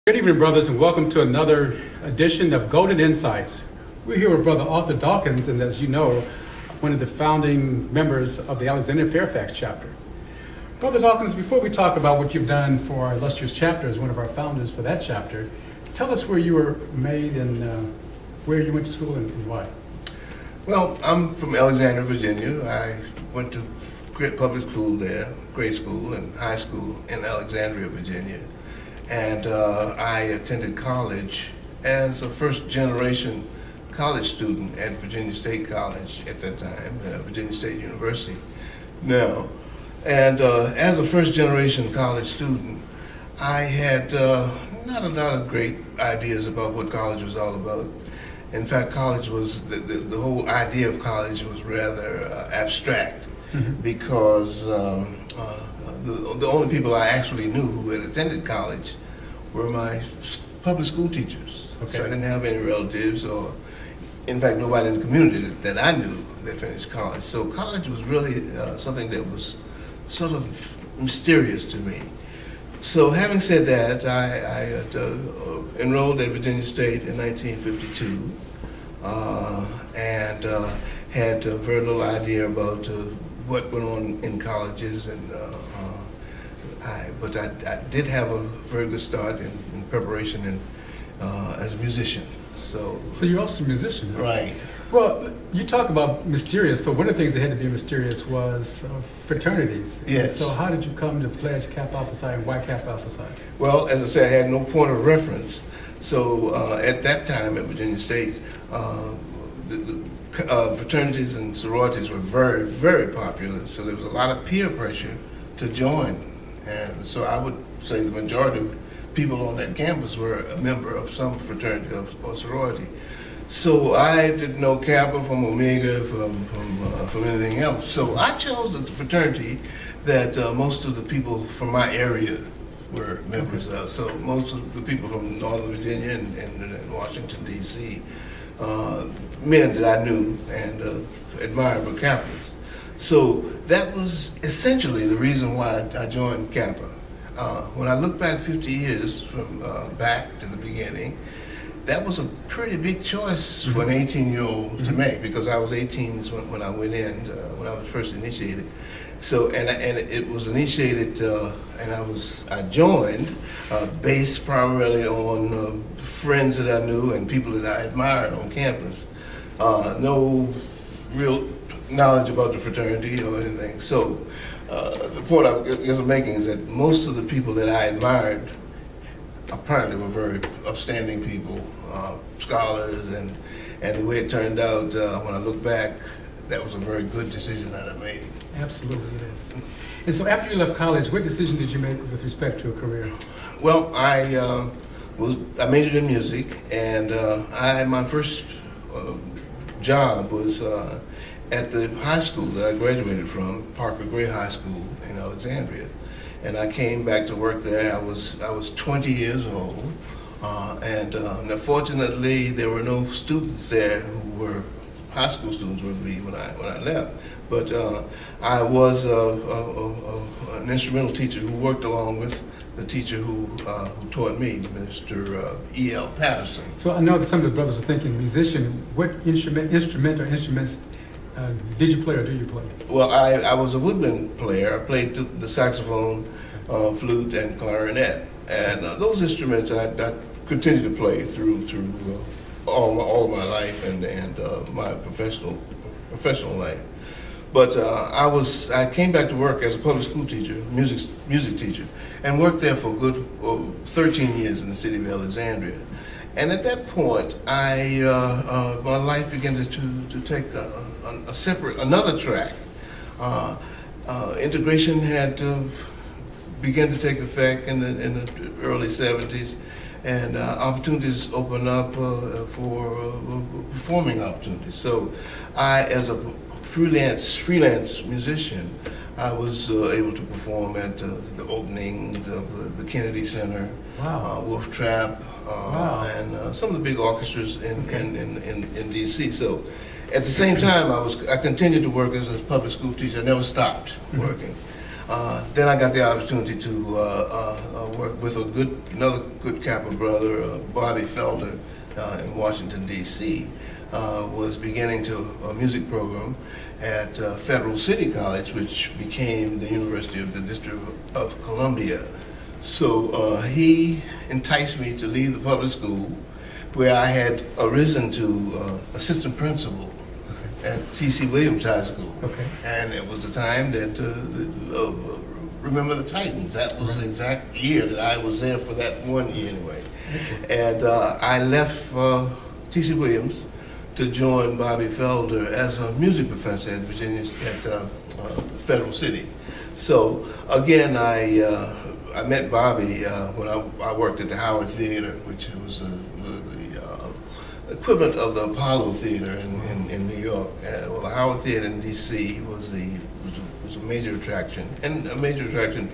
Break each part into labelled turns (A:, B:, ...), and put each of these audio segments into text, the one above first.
A: Good evening, brothers, and welcome to another edition of Golden Insights. We're here with Brother Authur Dawkins, and as you know, one of the founding members of the Alexandria Fairfax chapter. Brother Dawkins, before we talk about what you've done for our illustrious chapter as one of our founders for that chapter, tell us where you were made and where you went to school and why.
B: Well, I'm from Alexandria, Virginia. I went to public school there, grade school and high school in Alexandria, Virginia. And I attended college as a first-generation college student at Virginia State College at that time, Virginia State University now. And as a first-generation college student, I had not a lot of great ideas about what college was all about. In fact, college was, the whole idea of college was rather abstract because the only people I actually knew who had attended college were my public school teachers. Okay. So I didn't have any relatives or, in fact, nobody in the community that I knew that finished college. So college was really something that was sort of mysterious to me. So having said that, I enrolled at Virginia State in 1952 and had very little idea about what went on in colleges, and but I did have a very good start in preparation as a musician. So
A: you're also a musician, huh?
B: Right.
A: Well, you talk about mysterious. So one of the things that had to be mysterious was fraternities.
B: Yes.
A: And so how did you come to pledge Kappa Alpha Psi and why Kappa Alpha Psi?
B: Well, as I said, I had no point of reference. So at that time at Virginia State, the fraternities and sororities were very, very popular. So there was a lot of peer pressure to join. And so I would say the majority of people on that campus were a member of some fraternity or sorority. So I didn't know Kappa from Omega from anything else. So I chose the fraternity that most of the people from my area were members of. So most of the people from Northern Virginia and Washington, D.C., men that I knew and admired were Kappas. So that was essentially the reason why I joined Kappa. When I look back 50 years from back to the beginning, that was a pretty big choice for an 18-year-old to make, because I was 18 when I went in, when I was first initiated. So and it was initiated, and I joined based primarily on friends that I knew and people that I admired on campus. No real knowledge about the fraternity or anything. So the point I guess I'm making is that most of the people that I admired apparently were very upstanding people, scholars, and the way it turned out, when I look back, that was a very good decision that I made.
A: Absolutely, it is. And so after you left college, what decision did you make with respect to a career?
B: Well, I majored in music, and my first job was at the high school that I graduated from, Parker Gray High School in Alexandria. And I came back to work there. I was 20 years old, and unfortunately there were no students there who were high school students with me when I left. But I was an instrumental teacher who worked along with the teacher who taught me, Mr. E.L. Patterson.
A: So I know that some of the brothers are thinking musician. What instruments did you play or do you play?
B: Well, I was a woodwind player. I played the saxophone, flute, and clarinet. And those instruments I continued to play through all of my life and my professional life. But I came back to work as a public school teacher, music teacher, and worked there for a good 13 years in the city of Alexandria. And at that point, my life began to take another track. Integration had begun to take effect in the early 70s, and opportunities opened up for performing opportunities. So I, as a freelance musician, I was able to perform at the openings of the Kennedy Center,
A: wow.
B: Wolf Trap,
A: wow.
B: and some of the big orchestras in D.C. So at the same time, I continued to work as a public school teacher. I never stopped working. Then I got the opportunity to work with another good Kappa brother, Bobby Felder, in Washington, D.C. Was beginning a music program at Federal City College, which became the University of the District of Columbia. So he enticed me to leave the public school, where I had arisen to assistant principal at T.C. Williams High School.
A: Okay.
B: And it was the time that, remember the Titans, that was the exact year that I was there for that 1 year anyway. And I left T.C. Williams to join Bobby Felder as a music professor at Virginia, at Federal City. So again, I met Bobby when I worked at the Howard Theater, which was the equivalent of the Apollo Theater in New York. Well, the Howard Theater in D.C. was a major attraction, and a major attraction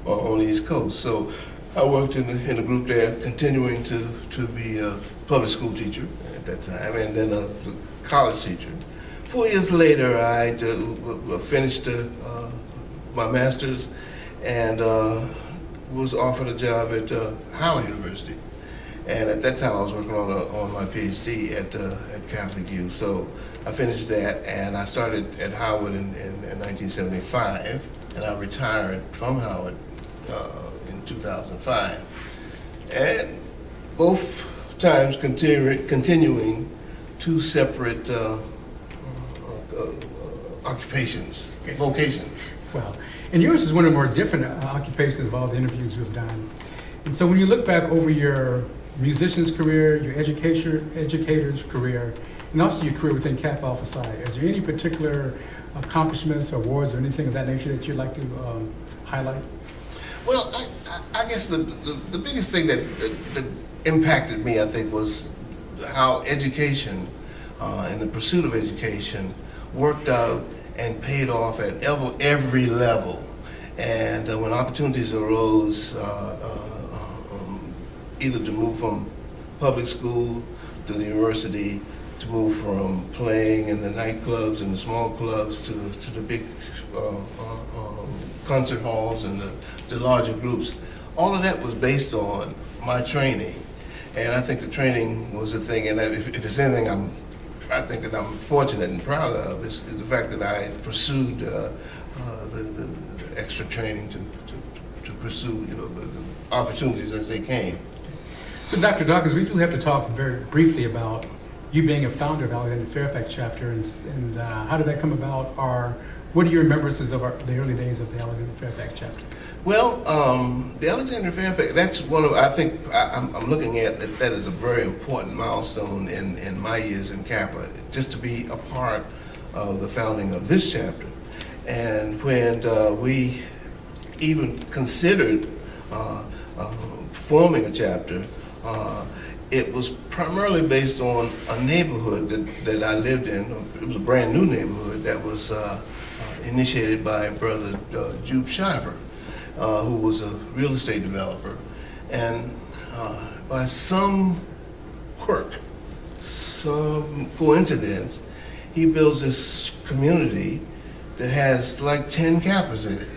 B: on the East Coast. So I worked in a group there, continuing to be a public school teacher at that time, and then a college teacher. 4 years later, I finished my master's and was offered a job at Howard University. And at that time, I was working on my PhD at Catholic U. So I finished that, and I started at Howard in 1975, and I retired from Howard in 2005. And both times continuing two separate occupations, vocations.
A: Wow. And yours is one of the more different occupations of all the interviews we've done. And so when you look back over your musician's career, your educator's career, and also your career within Kappa Alpha Psi, is there any particular accomplishments, awards, or anything of that nature that you'd like to highlight?
B: Well, I guess the biggest thing that impacted me, I think, was how education and the pursuit of education worked out and paid off at every level. And when opportunities arose, either to move from public school to the university, to move from playing in the nightclubs and the small clubs to the big concert halls and the larger groups, all of that was based on my training. And I think the training was the thing, and if it's anything I think that I'm fortunate and proud of is the fact that I pursued the extra training to pursue, the opportunities as they came.
A: So Dr. Dawkins, we do have to talk very briefly about you being a founder of Alexander Fairfax chapter, and how did that come about, or what are your remembrances of the early days of the Alexander Fairfax chapter?
B: Well, the Alexander Fairfax, that's one of, I think, I'm looking at that as a very important milestone in my years in Kappa, just to be a part of the founding of this chapter. And when we even considered forming a chapter, it was primarily based on a neighborhood that I lived in. It was a brand new neighborhood that was initiated by Brother Jude Shiver, who was a real estate developer. And by some quirk, some coincidence, he builds this community that has like 10 Kappas in it.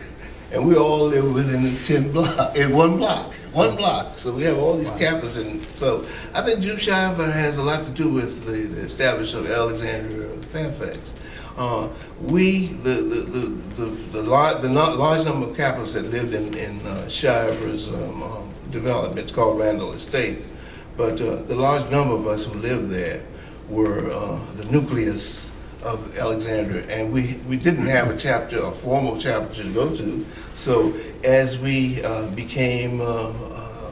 B: And we all live within one block. So we have all these Kappas in. So I think Jude Shiver has a lot to do with the establishment of Alexander Fairfax. The large number of Kappas that lived in Shiver's development, it's called Randall Estate, but the large number of us who lived there were the nucleus of Alexander, and we didn't have a formal chapter to go to. So as we became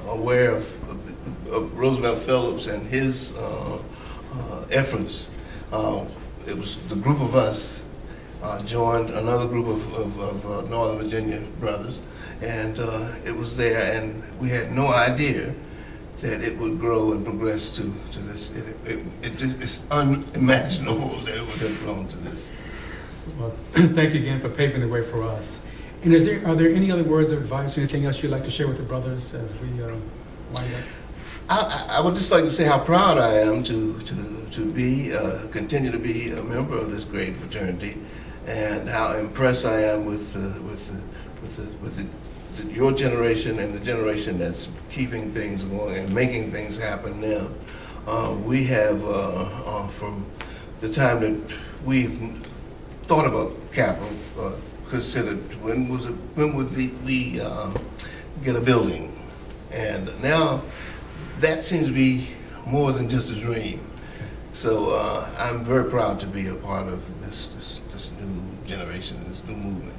B: aware of Roosevelt Phillips and his efforts, it was the group of us joined another group of Northern Virginia brothers, and it was there, and we had no idea that it would grow and progress to this. It just, it's unimaginable that it would have grown to this.
A: Well, thank you again for paving the way for us. And are there any other words of advice or anything else you'd like to share with the brothers as we wind up?
B: I would just like to say how proud I am to continue to be a member of this great fraternity, and how impressed I am with the your generation and the generation that's keeping things going and making things happen now. We have, from the time that we've thought about Kappa, considered when would we get a building, and now that seems to be more than just a dream. So I'm very proud to be a part of this new generation, this new movement.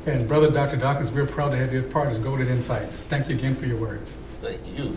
A: And Brother Dr. Dawkins, we're proud to have you as part of Golden Insights. Thank you again for your words.
B: Thank you.